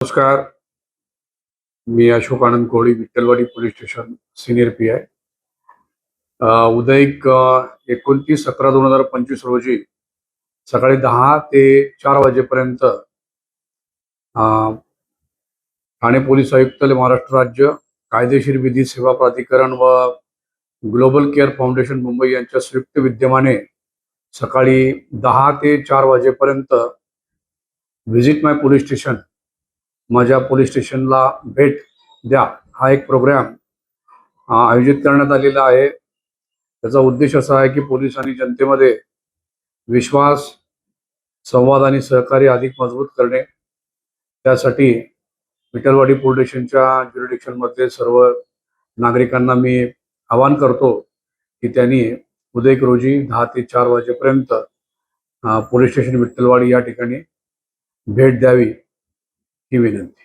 नमस्कार. मी अशोक आनंद कोळी, Vitthalwadi police station senior पी.आय. उद्या 29/11/2025 रोजी सकाळी 10 ते 4 वाजेपर्यंत अ, ठाणे पोलीस आयुक्तालय, महाराष्ट्र राज्य, कायदेशीर विधी सेवा प्राधिकरण व ग्लोबल केअर फाउंडेशन मुंबई यांच्या संयुक्त विद्यमाने सकाळी 10 ते 4 वाजेपर्यंत व्हिजिट माय पोलीस स्टेशन, माझ्या पोलीस स्टेशनला भेट द्या, हा एक प्रोग्राम आयोजित करण्यात आलेला आहे. त्याचा उद्देश असा आहे की पोलीस आणि जनतेमध्ये विश्वास, संवाद आणि सहकार्य अधिक मजबूत करणे. त्यासाठी विठ्ठलवाडी पोलीस स्टेशनच्या ज्युरिडिक्शनमध्ये सर्व नागरिकांना मी आवाहन करतो की त्यांनी उद्या रोजी 10 ते 4 वाजेपर्यंत पोलीस स्टेशन विठ्ठलवाडी या ठिकाणी भेट द्यावी, ही विनंती.